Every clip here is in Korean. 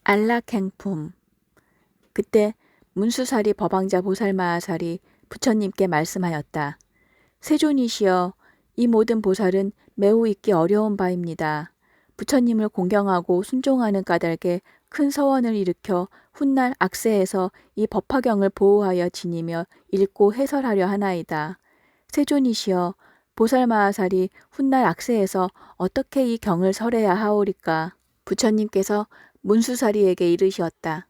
안락행품. 그때 문수살이 법왕자 보살마하살이 부처님께 말씀하였다. 세존이시여, 이 모든 보살은 매우 잊기 어려운 바입니다. 부처님을 공경하고 순종하는 까닭에 큰 서원을 일으켜 훗날 악세에서 이 법화경을 보호하여 지니며 읽고 해설하려 하나이다. 세존이시여, 보살마하살이 훗날 악세에서 어떻게 이 경을 설해야 하오리까? 부처님께서 문수사리에게 이르시었다.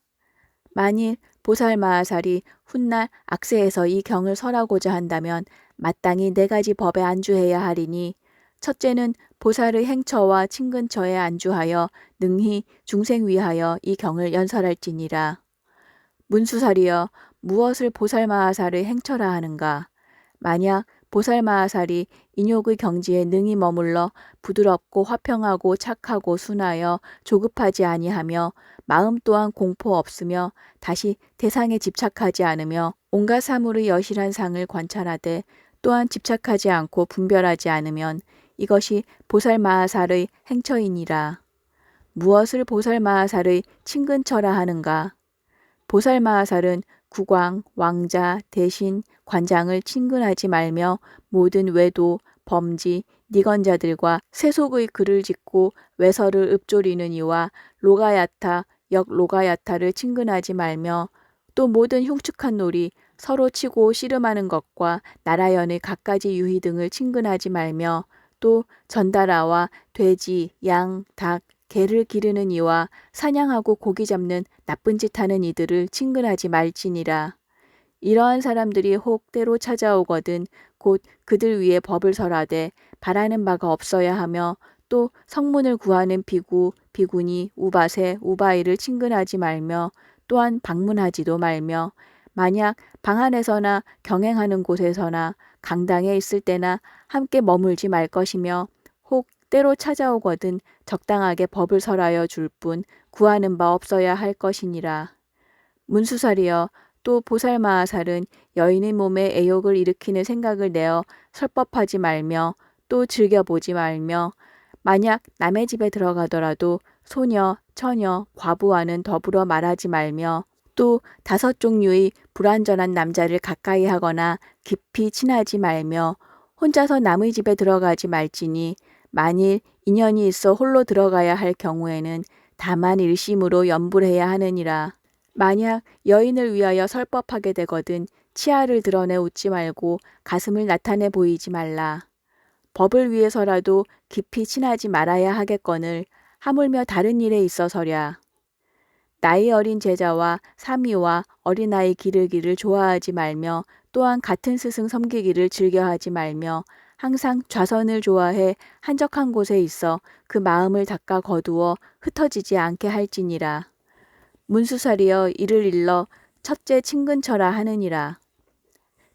만일 보살마하살이 훗날 악세에서 이 경을 설하고자 한다면 마땅히 4가지 법에 안주해야 하리니, 첫째는 보살의 행처와 친근처에 안주하여 능히 중생 위하여 이 경을 연설할지니라. 문수사리여, 무엇을 보살마하살의 행처라 하는가? 만약 보살마하살이 인욕의 경지에 능히 머물러 부드럽고 화평하고 착하고 순하여 조급하지 아니하며 마음 또한 공포 없으며 다시 대상에 집착하지 않으며 온갖 사물의 여실한 상을 관찰하되 또한 집착하지 않고 분별하지 않으면 이것이 보살마하살의 행처이니라. 무엇을 보살마하살의 친근처라 하는가? 보살마하살은 국왕, 왕자, 대신, 관장을 친근하지 말며 모든 외도, 범지, 니건자들과 세속의 글을 짓고 외설을 읊조리는 이와 로가야타, 역로가야타를 친근하지 말며 또 모든 흉측한 놀이, 서로 치고 씨름하는 것과 나라연의 갖가지 유희 등을 친근하지 말며 또 전다라와 돼지, 양, 닭, 개를 기르는 이와 사냥하고 고기 잡는 나쁜 짓 하는 이들을 친근하지 말지니라. 이러한 사람들이 혹 때로 찾아오거든 곧 그들 위에 법을 설하되 바라는 바가 없어야 하며 또 성문을 구하는 비구, 비구니, 우바세, 우바이를 친근하지 말며 또한 방문하지도 말며 만약 방 안에서나 경행하는 곳에서나 강당에 있을 때나 함께 머물지 말 것이며 혹 때로 찾아오거든 적당하게 법을 설하여 줄 뿐 구하는 바 없어야 할 것이니라. 문수살이여, 또 보살마하살은 여인의 몸에 애욕을 일으키는 생각을 내어 설법하지 말며 또 즐겨보지 말며 만약 남의 집에 들어가더라도 소녀, 처녀, 과부와는 더불어 말하지 말며 또 5종류의 불완전한 남자를 가까이 하거나 깊이 친하지 말며 혼자서 남의 집에 들어가지 말지니 만일 인연이 있어 홀로 들어가야 할 경우에는 다만 일심으로 염불해야 하느니라. 만약 여인을 위하여 설법하게 되거든 치아를 드러내 웃지 말고 가슴을 나타내 보이지 말라. 법을 위해서라도 깊이 친하지 말아야 하겠거늘 하물며 다른 일에 있어서랴. 나이 어린 제자와 사미와 어린아이 기르기를 좋아하지 말며 또한 같은 스승 섬기기를 즐겨하지 말며 항상 좌선을 좋아해 한적한 곳에 있어 그 마음을 닦아 거두어 흩어지지 않게 할지니라. 문수살이여, 이를 일러 첫째 친근처라 하느니라.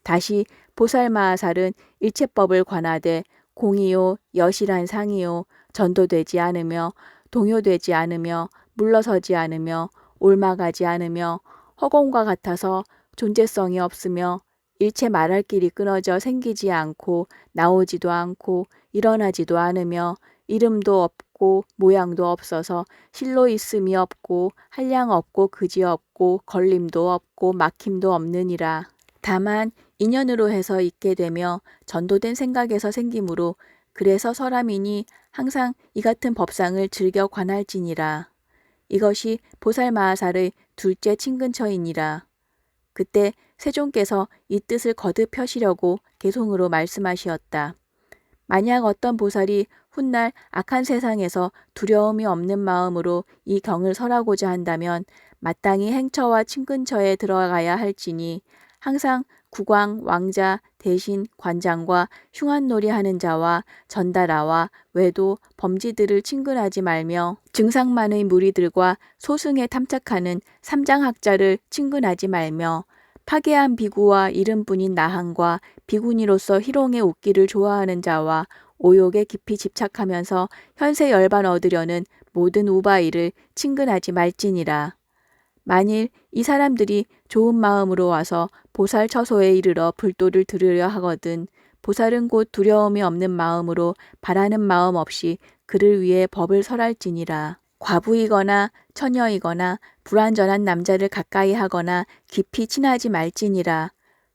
다시 보살마하살은 일체법을 관하되 공이요, 여실한 상이요, 전도되지 않으며 동요되지 않으며 물러서지 않으며 옮아가지 않으며 허공과 같아서 존재성이 없으며 일체 말할 길이 끊어져 생기지 않고 나오지도 않고 일어나지도 않으며 이름도 없고 모양도 없어서 실로 있음이 없고 한량 없고 그지 없고 걸림도 없고 막힘도 없느니라. 다만 인연으로 해서 있게 되며 전도된 생각에서 생기므로 그래서 설함이니 항상 이 같은 법상을 즐겨 관할지니라. 이것이 보살마하살의 둘째 친근처이니라. 그때 세존께서 이 뜻을 거듭 펴시려고 개송으로 말씀하시었다. 만약 어떤 보살이 훗날 악한 세상에서 두려움이 없는 마음으로 이 경을 설하고자 한다면 마땅히 행처와 친근처에 들어가야 할지니 항상 국왕, 왕자, 대신, 관장과 흉한놀이 하는 자와 전다라와 외도, 범지들을 친근하지 말며 증상만의 무리들과 소승에 탐착하는 삼장학자를 친근하지 말며 파괴한 비구와 이름뿐인 나한과 비구니로서 희롱에 웃기를 좋아하는 자와 오욕에 깊이 집착하면서 현세 열반 얻으려는 모든 우바이를 친근하지 말지니라. 만일 이 사람들이 좋은 마음으로 와서 보살 처소에 이르러 불도를 들으려 하거든 보살은 곧 두려움이 없는 마음으로 바라는 마음 없이 그를 위해 법을 설할지니라. 과부이거나 처녀이거나 불완전한 남자를 가까이 하거나 깊이 친하지 말지니라.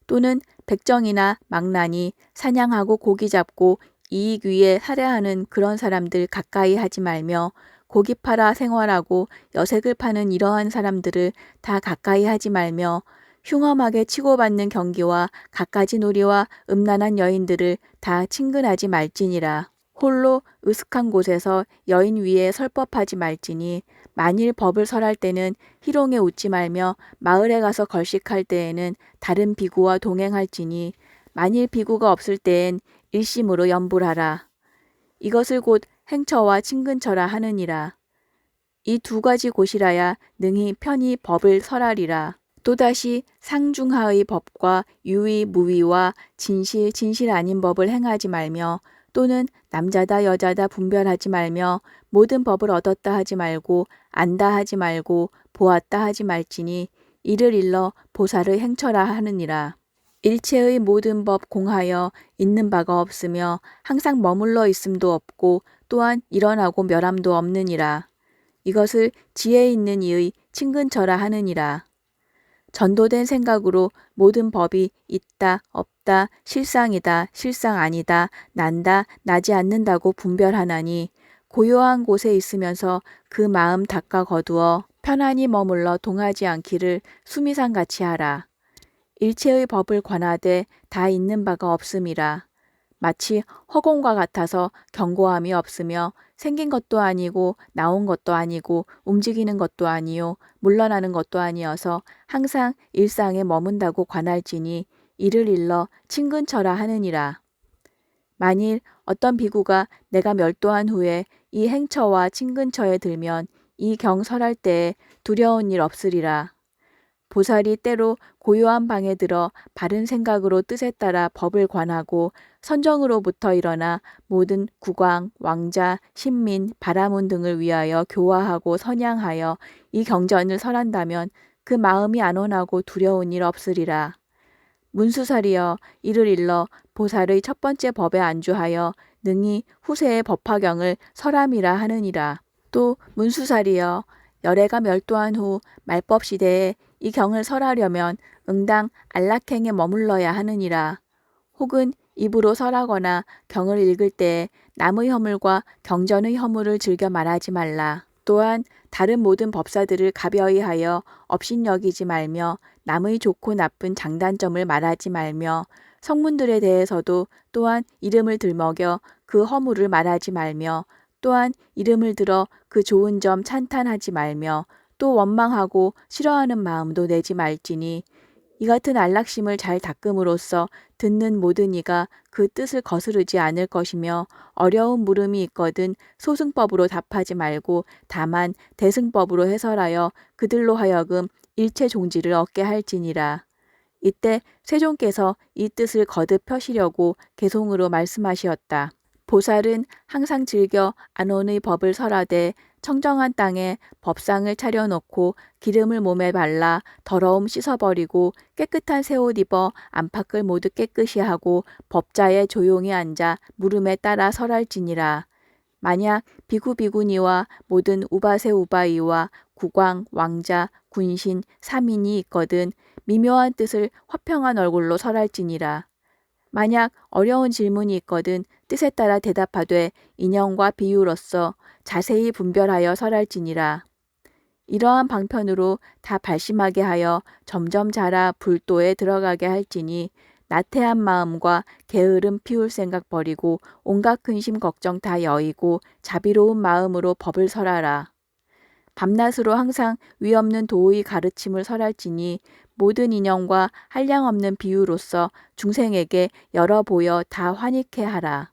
또는 백정이나 망나니 사냥하고 고기 잡고 이익 위에 살해하는 그런 사람들 가까이 하지 말며 고기 팔아 생활하고 여색을 파는 이러한 사람들을 다 가까이 하지 말며 흉엄하게 치고받는 경기와 갖가지 놀이와 음란한 여인들을 다 친근하지 말지니라. 홀로 으슥한 곳에서 여인 위에 설법하지 말지니 만일 법을 설할 때는 희롱에 웃지 말며 마을에 가서 걸식할 때에는 다른 비구와 동행할지니 만일 비구가 없을 때엔 일심으로 염불하라. 이것을 곧 행처와 친근처라 하느니라. 이 두 가지 곳이라야 능히 편히 법을 설하리라. 또다시 상중하의 법과 유의 무의와 진실 아닌 법을 행하지 말며 또는 남자다 여자다 분별하지 말며 모든 법을 얻었다 하지 말고 안다 하지 말고 보았다 하지 말지니 이를 일러 보살의 행처라 하느니라. 일체의 모든 법 공하여 있는 바가 없으며 항상 머물러 있음도 없고 또한 일어나고 멸함도 없느니라. 이것을 지혜 있는 이의 친근처라 하느니라. 전도된 생각으로 모든 법이 있다, 없다, 실상이다, 실상 아니다, 난다, 나지 않는다고 분별하나니 고요한 곳에 있으면서 그 마음 닦아 거두어 편안히 머물러 동하지 않기를 수미상같이 하라. 일체의 법을 관하되 다 있는 바가 없음이라. 마치 허공과 같아서 견고함이 없으며 생긴 것도 아니고 나온 것도 아니고 움직이는 것도 아니요 물러나는 것도 아니어서 항상 일상에 머문다고 관할지니 이를 일러 친근처라 하느니라. 만일 어떤 비구가 내가 멸도한 후에 이 행처와 친근처에 들면 이 경설할 때에 두려운 일 없으리라. 보살이 때로 고요한 방에 들어 바른 생각으로 뜻에 따라 법을 관하고 선정으로부터 일어나 모든 국왕, 왕자, 신민, 바라문 등을 위하여 교화하고 선양하여 이 경전을 설한다면 그 마음이 안온하고 두려운 일 없으리라. 문수살이여 이를 일러 보살의 첫 번째 법에 안주하여 능히 후세의 법화경을 설함이라 하느니라. 또 문수살이여 열애가 멸도한 후 말법 시대에 이 경을 설하려면 응당 안락행에 머물러야 하느니라. 혹은 입으로 설하거나 경을 읽을 때에 남의 허물과 경전의 허물을 즐겨 말하지 말라. 또한 다른 모든 법사들을 가벼이 하여 업신여기지 말며 남의 좋고 나쁜 장단점을 말하지 말며 성문들에 대해서도 또한 이름을 들먹여 그 허물을 말하지 말며 또한 이름을 들어 그 좋은 점 찬탄하지 말며 또 원망하고 싫어하는 마음도 내지 말지니 이 같은 안락심을 잘 닦음으로써 듣는 모든 이가 그 뜻을 거스르지 않을 것이며 어려운 물음이 있거든 소승법으로 답하지 말고 다만 대승법으로 해설하여 그들로 하여금 일체 종지를 얻게 할지니라. 이때 세존께서 이 뜻을 거듭 펴시려고 개송으로 말씀하시었다. 보살은 항상 즐겨 안온의 법을 설하되 청정한 땅에 법상을 차려놓고 기름을 몸에 발라 더러움 씻어버리고 깨끗한 새 옷 입어 안팎을 모두 깨끗이 하고 법자에 조용히 앉아 물음에 따라 설할지니라. 만약 비구비구니와 모든 우바세 우바이와 국왕, 왕자, 군신, 사민이 있거든 미묘한 뜻을 화평한 얼굴로 설할지니라. 만약 어려운 질문이 있거든 뜻에 따라 대답하되 인형과 비유로서 자세히 분별하여 설할지니라. 이러한 방편으로 다 발심하게 하여 점점 자라 불도에 들어가게 할지니 나태한 마음과 게으름 피울 생각 버리고 온갖 근심 걱정 다 여의고 자비로운 마음으로 법을 설하라. 밤낮으로 항상 위없는 도의 가르침을 설할지니 모든 인형과 한량없는 비유로서 중생에게 열어 보여 다 환희케 하라.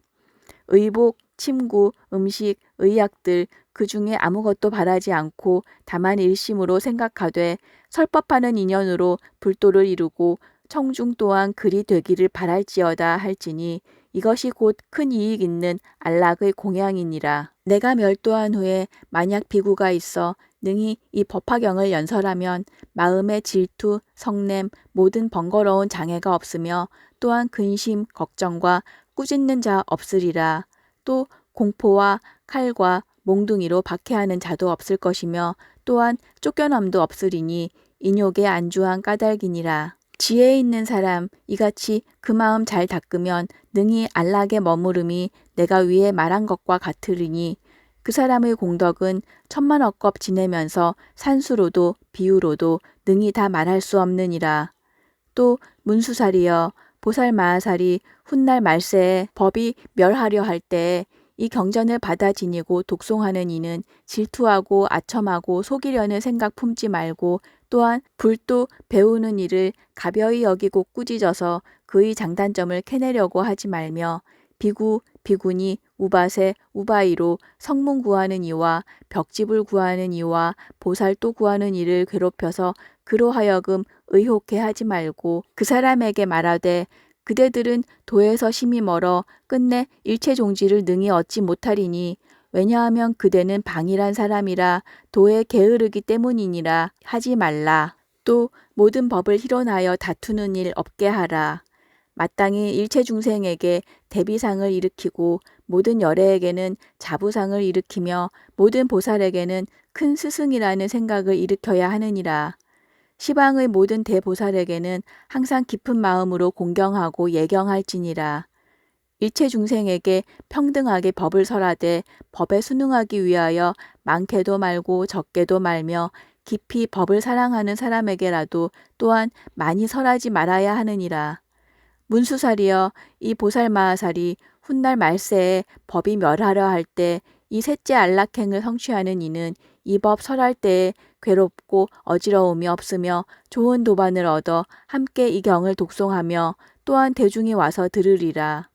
의복, 침구, 음식, 의약들 그 중에 아무것도 바라지 않고 다만 일심으로 생각하되 설법하는 인연으로 불도를 이루고 청중 또한 그리 되기를 바랄지어다 할지니 이것이 곧 큰 이익 있는 안락의 공양이니라. 내가 멸도한 후에 만약 비구가 있어 능히 이 법화경을 연설하면 마음의 질투, 성냄, 모든 번거로운 장애가 없으며 또한 근심, 걱정과 꾸짖는 자 없으리라. 또 공포와 칼과 몽둥이로 박해하는 자도 없을 것이며 또한 쫓겨남도 없으리니 인욕에 안주한 까닭이니라. 지혜 있는 사람 이같이 그 마음 잘 닦으면 능히 안락에 머무름이 내가 위에 말한 것과 같으리니 그 사람의 공덕은 천만억겁 지내면서 산수로도 비유로도 능히 다 말할 수 없느니라. 또 문수살이여 보살마하살이 훗날 말세에 법이 멸하려 할 때에 이 경전을 받아 지니고 독송하는 이는 질투하고 아첨하고 속이려는 생각 품지 말고 또한 불도 배우는 일을 가벼이 여기고 꾸짖어서 그의 장단점을 캐내려고 하지 말며 비구, 비구니, 우바세, 우바이로 성문 구하는 이와 벽집을 구하는 이와 보살도 구하는 이를 괴롭혀서 그로 하여금 의혹해 하지 말고 그 사람에게 말하되 그대들은 도에서 심히 멀어 끝내 일체종지를 능히 얻지 못하리니 왜냐하면 그대는 방일한 사람이라 도에 게으르기 때문이니라 하지 말라. 또 모든 법을 희론하여 다투는 일 없게 하라. 마땅히 일체중생에게 대비상을 일으키고 모든 열애에게는 자부상을 일으키며 모든 보살에게는 큰 스승이라는 생각을 일으켜야 하느니라. 시방의 모든 대보살에게는 항상 깊은 마음으로 공경하고 예경할지니라. 일체 중생에게 평등하게 법을 설하되 법에 순응하기 위하여 많게도 말고 적게도 말며 깊이 법을 사랑하는 사람에게라도 또한 많이 설하지 말아야 하느니라. 문수살이여 이 보살마하살이 훗날 말세에 법이 멸하려 할 때 이 셋째 안락행을 성취하는 이는 이 법 설할 때에 괴롭고 어지러움이 없으며 좋은 도반을 얻어 함께 이 경을 독송하며 또한 대중이 와서 들으리라.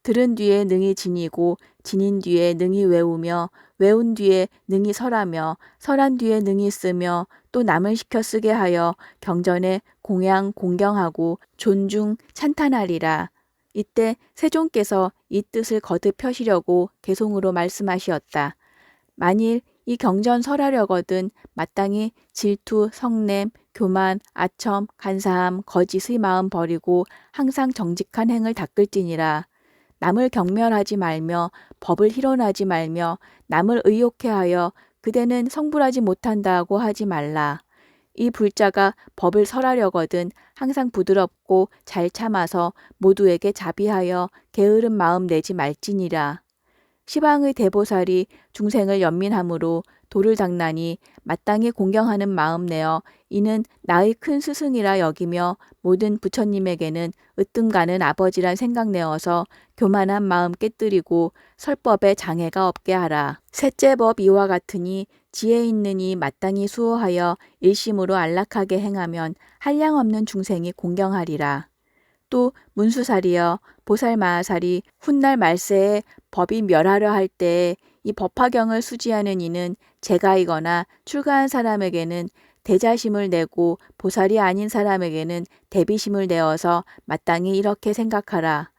들은 뒤에 능히 지니고 지닌 뒤에 능히 외우며 외운 뒤에 능히 설하며 설한 뒤에 능히 쓰며 또 남을 시켜 쓰게 하여 경전에 공양 공경하고 존중 찬탄하리라. 이때 세존께서 이 뜻을 거듭 펴시려고 개송으로 말씀하시었다. 만일 이 경전 설하려거든 마땅히 질투, 성냄, 교만, 아첨, 간사함, 거짓의 마음 버리고 항상 정직한 행을 닦을지니라. 남을 경멸하지 말며 법을 희론하지 말며 남을 의욕해 하여 그대는 성불하지 못한다고 하지 말라. 이 불자가 법을 설하려거든 항상 부드럽고 잘 참아서 모두에게 자비하여 게으른 마음 내지 말지니라. 시방의 대보살이 중생을 연민함으로 도를 닦나니 마땅히 공경하는 마음 내어 이는 나의 큰 스승이라 여기며 모든 부처님에게는 으뜸 가는 아버지란 생각 내어서 교만한 마음 깨뜨리고 설법에 장애가 없게 하라. 셋째 법 이와 같으니 지혜 있는 이 마땅히 수호하여 일심으로 안락하게 행하면 한량없는 중생이 공경하리라. 또 문수살이여 보살마하살이 훗날 말세에 법이 멸하려 할 때에 이 법화경을 수지하는 이는 제가이거나 출가한 사람에게는 대자심을 내고 보살이 아닌 사람에게는 대비심을 내어서 마땅히 이렇게 생각하라.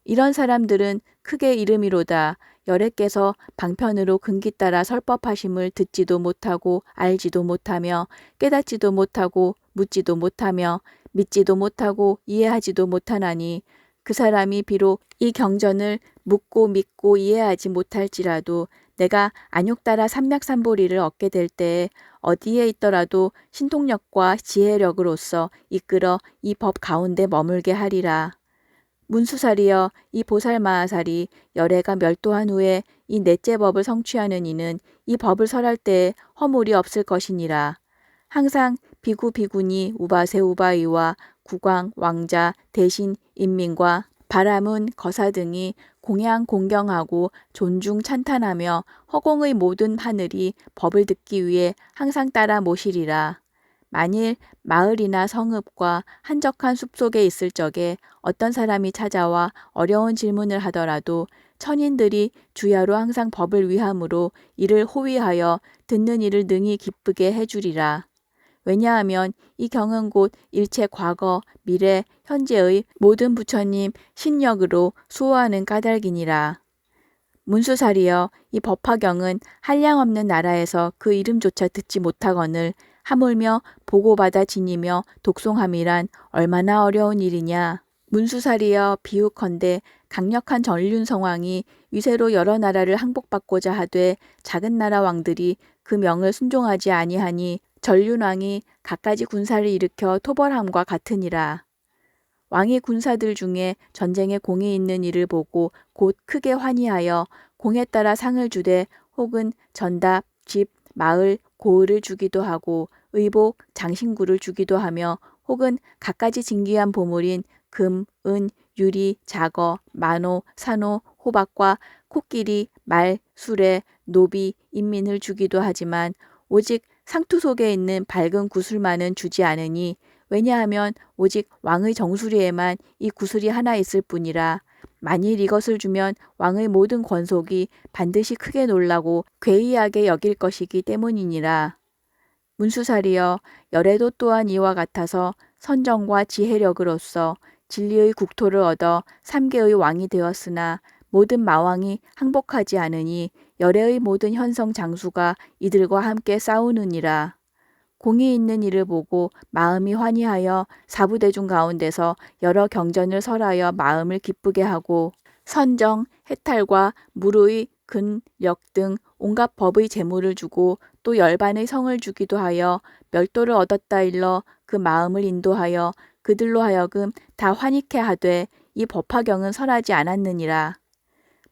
이런 사람들은 크게 이름이로다. 열애께서 방편으로 근기 따라 설법하심을 듣지도 못하고 알지도 못하며 깨닫지도 못하고 묻지도 못하며 믿지도 못하고 이해하지도 못하나니 그 사람이 비록 이 경전을 묻고 믿고 이해하지 못할지라도 내가 안욕 따라 삼맥삼보리를 얻게 될 때에 어디에 있더라도 신통력과 지혜력으로서 이끌어 이 법 가운데 머물게 하리라. 문수살이여 이 보살마하살이 열애가 멸도한 후에 이 넷째 법을 성취하는 이는 이 법을 설할 때에 허물이 없을 것이니라. 항상 비구 비구니 우바세 우바이와 국왕 왕자 대신 인민과 바라문 거사 등이 공양 공경하고 존중 찬탄하며 허공의 모든 하늘이 법을 듣기 위해 항상 따라 모시리라. 만일 마을이나 성읍과 한적한 숲속에 있을 적에 어떤 사람이 찾아와 어려운 질문을 하더라도 천인들이 주야로 항상 법을 위함으로 이를 호위하여 듣는 이를 능히 기쁘게 해주리라. 왜냐하면 이 경은 곧 일체 과거, 미래, 현재의 모든 부처님 신력으로 수호하는 까닭이니라. 문수살이여 이 법화경은 한량없는 나라에서 그 이름조차 듣지 못하거늘 하물며 보고받아 지니며 독송함이란 얼마나 어려운 일이냐. 문수살이여 비유컨대 강력한 전륜성왕이 위세로 여러 나라를 항복받고자 하되 작은 나라 왕들이 그 명을 순종하지 아니하니 전륜왕이 갖가지 군사를 일으켜 토벌함과 같으니라. 왕이 군사들 중에 전쟁에 공이 있는 이를 보고 곧 크게 환희하여 공에 따라 상을 주되 혹은 전답, 집, 마을, 고을을 주기도 하고 의복, 장신구를 주기도 하며 혹은 갖가지 진귀한 보물인 금, 은, 유리, 자거, 만호, 산호, 호박과 코끼리, 말, 수레, 노비, 인민을 주기도 하지만 오직 상투 속에 있는 밝은 구슬만은 주지 않으니 왜냐하면 오직 왕의 정수리에만 이 구슬이 하나 있을 뿐이라. 만일 이것을 주면 왕의 모든 권속이 반드시 크게 놀라고 괴이하게 여길 것이기 때문이니라. 문수살이여, 열애도 또한 이와 같아서 선정과 지혜력으로서 진리의 국토를 얻어 3개의 왕이 되었으나 모든 마왕이 항복하지 않으니 열애의 모든 현성 장수가 이들과 함께 싸우느니라. 공이 있는 이를 보고 마음이 환희하여 사부대중 가운데서 여러 경전을 설하여 마음을 기쁘게 하고 선정, 해탈과 무르의 근, 력 등 온갖 법의 재물을 주고 또 열반의 성을 주기도 하여 멸도를 얻었다 일러 그 마음을 인도하여 그들로 하여금 다 환희케 하되 이 법화경은 설하지 않았느니라.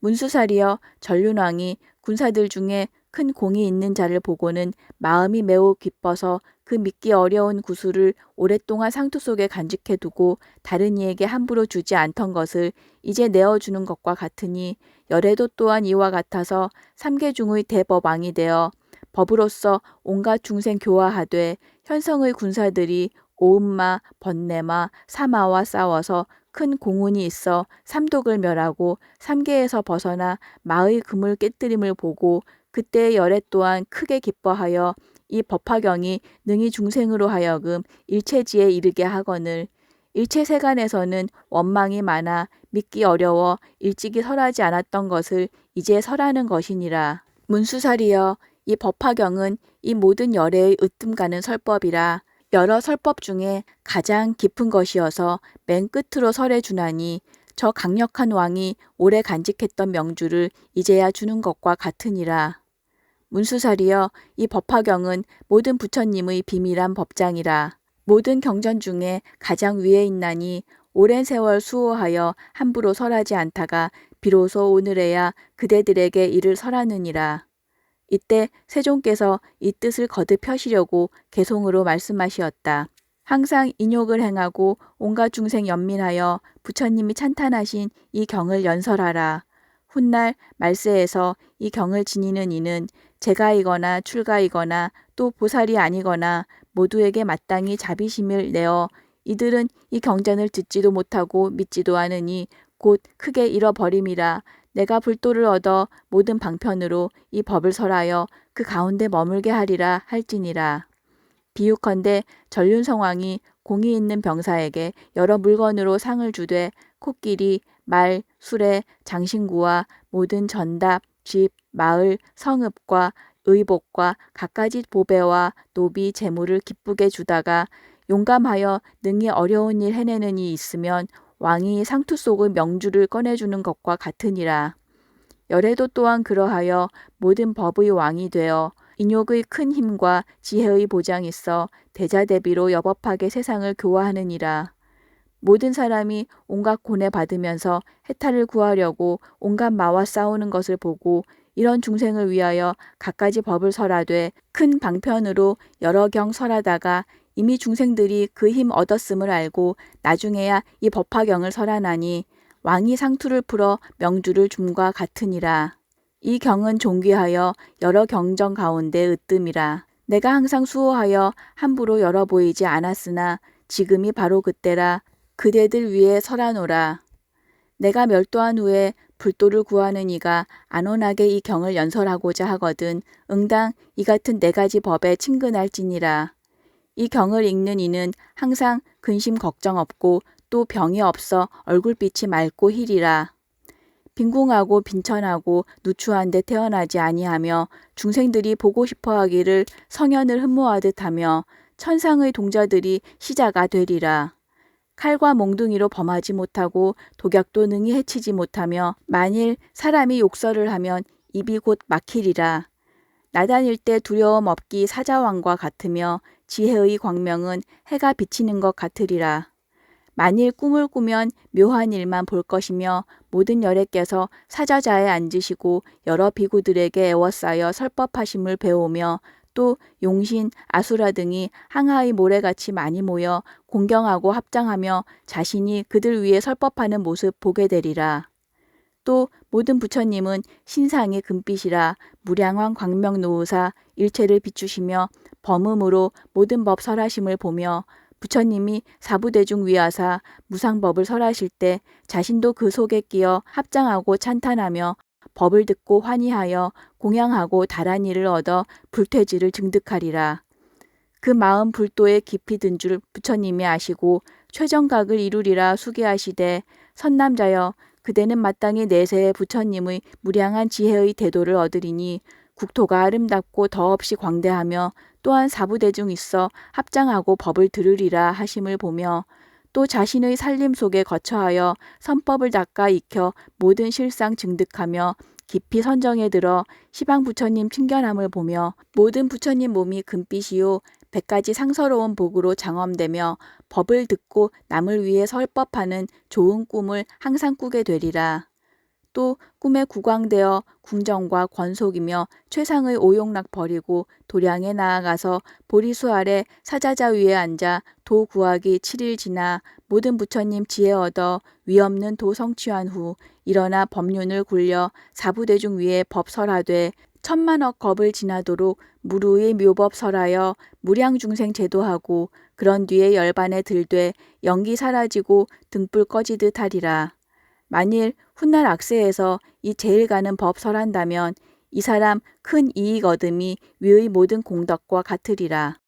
문수살이여, 전륜왕이 군사들 중에 큰 공이 있는 자를 보고는 마음이 매우 기뻐서 그 믿기 어려운 구슬을 오랫동안 상투 속에 간직해두고 다른 이에게 함부로 주지 않던 것을 이제 내어주는 것과 같으니 열애도 또한 이와 같아서 3개 중의 대법왕이 되어 법으로서 온갖 중생 교화하되 현성의 군사들이 오음마, 번뇌마, 사마와 싸워서 큰 공운이 있어 삼독을 멸하고 3계에서 벗어나 마의 금을 깨뜨림을 보고 그때의 열애 또한 크게 기뻐하여 이 법화경이 능히 중생으로 하여금 일체지에 이르게 하거늘 일체 세간에서는 원망이 많아 믿기 어려워 일찍이 설하지 않았던 것을 이제 설하는 것이니라. 문수살이여, 이 법화경은 이 모든 열애의 으뜸가는 설법이라. 여러 설법 중에 가장 깊은 것이어서 맨 끝으로 설해 주나니 저 강력한 왕이 오래 간직했던 명주를 이제야 주는 것과 같으니라. 문수살이여, 이 법화경은 모든 부처님의 비밀한 법장이라. 모든 경전 중에 가장 위에 있나니 오랜 세월 수호하여 함부로 설하지 않다가 비로소 오늘에야 그대들에게 이를 설하느니라. 이때 세종께서 이 뜻을 거듭 펴시려고 개송으로 말씀하시었다. 항상 인욕을 행하고 온갖 중생 연민하여 부처님이 찬탄하신 이 경을 연설하라. 훗날 말세에서 이 경을 지니는 이는 제가이거나 출가이거나 또 보살이 아니거나 모두에게 마땅히 자비심을 내어 이들은 이 경전을 듣지도 못하고 믿지도 않으니 곧 크게 잃어버림이라. 내가 불도를 얻어 모든 방편으로 이 법을 설하여 그 가운데 머물게 하리라 할지니라. 비유컨대 전륜성왕이 공이 있는 병사에게 여러 물건으로 상을 주되 코끼리, 말, 수레, 장신구와 모든 전답, 집, 마을, 성읍과 의복과 갖가지 보배와 노비, 재물을 기쁘게 주다가 용감하여 능히 어려운 일 해내는 이 있으면 왕이 상투 속의 명주를 꺼내주는 것과 같으니라. 열애도 또한 그러하여 모든 법의 왕이 되어 인욕의 큰 힘과 지혜의 보장이 있어 대자대비로 여법하게 세상을 교화하느니라. 모든 사람이 온갖 고뇌 받으면서 해탈을 구하려고 온갖 마와 싸우는 것을 보고 이런 중생을 위하여 갖가지 법을 설하되 큰 방편으로 여러 경 설하다가 이미 중생들이 그 힘 얻었음을 알고 나중에야 이 법화경을 설하나니 왕이 상투를 풀어 명주를 줌과 같으니라. 이 경은 존귀하여 여러 경전 가운데 으뜸이라. 내가 항상 수호하여 함부로 열어 보이지 않았으나 지금이 바로 그때라. 그대들 위에 설하노라. 내가 멸도한 후에 불도를 구하는 이가 안온하게 이 경을 연설하고자 하거든 응당 이 같은 4가지 법에 친근할지니라. 이 경을 읽는 이는 항상 근심 걱정 없고 또 병이 없어 얼굴빛이 맑고 희리라. 빈궁하고 빈천하고 누추한 데 태어나지 아니하며 중생들이 보고 싶어 하기를 성현을 흠모하듯 하며 천상의 동자들이 시자가 되리라. 칼과 몽둥이로 범하지 못하고 독약도 능히 해치지 못하며 만일 사람이 욕설을 하면 입이 곧 막히리라. 나다닐 때 두려움 없기 사자왕과 같으며 지혜의 광명은 해가 비치는 것 같으리라. 만일 꿈을 꾸면 묘한 일만 볼 것이며 모든 열애께서 사자자에 앉으시고 여러 비구들에게 애워싸여 설법하심을 배우며 또 용신, 아수라 등이 항아의 모래같이 많이 모여 공경하고 합장하며 자신이 그들 위에 설법하는 모습 보게 되리라. 또 모든 부처님은 신상이 금빛이라 무량왕 광명 노우사 일체를 비추시며 범음으로 모든 법 설하심을 보며 부처님이 사부대중 위하사 무상법을 설하실 때 자신도 그 속에 끼어 합장하고 찬탄하며 법을 듣고 환희하여 공양하고 다란 이를 얻어 불퇴지를 증득하리라. 그 마음 불도에 깊이 든 줄 부처님이 아시고 최정각을 이루리라 수기하시되 선남자여 그대는 마땅히 내세의 부처님의 무량한 지혜의 대도를 얻으리니 국토가 아름답고 더없이 광대하며 또한 사부대중 있어 합장하고 법을 들으리라 하심을 보며 또 자신의 살림 속에 거처하여 선법을 닦아 익혀 모든 실상 증득하며 깊이 선정에 들어 시방 부처님 친견함을 보며 모든 부처님 몸이 금빛이요 100가지 상서로운 복으로 장엄되며 법을 듣고 남을 위해 설법하는 좋은 꿈을 항상 꾸게 되리라. 또 꿈에 국왕되어 궁정과 권속이며 최상의 오용락 버리고 도량에 나아가서 보리수 아래 사자자 위에 앉아 도 구하기 7일 지나 모든 부처님 지혜 얻어 위없는 도 성취한 후 일어나 법륜을 굴려 사부대중 위에 법 설하되 천만억 겁을 지나도록 무루의 묘법 설하여 무량중생 제도하고 그런 뒤에 열반에 들되 연기 사라지고 등불 꺼지듯 하리라. 만일 훗날 악세에서 이 제일 가는 법 설한다면 이 사람 큰 이익 얻음이 위의 모든 공덕과 같으리라.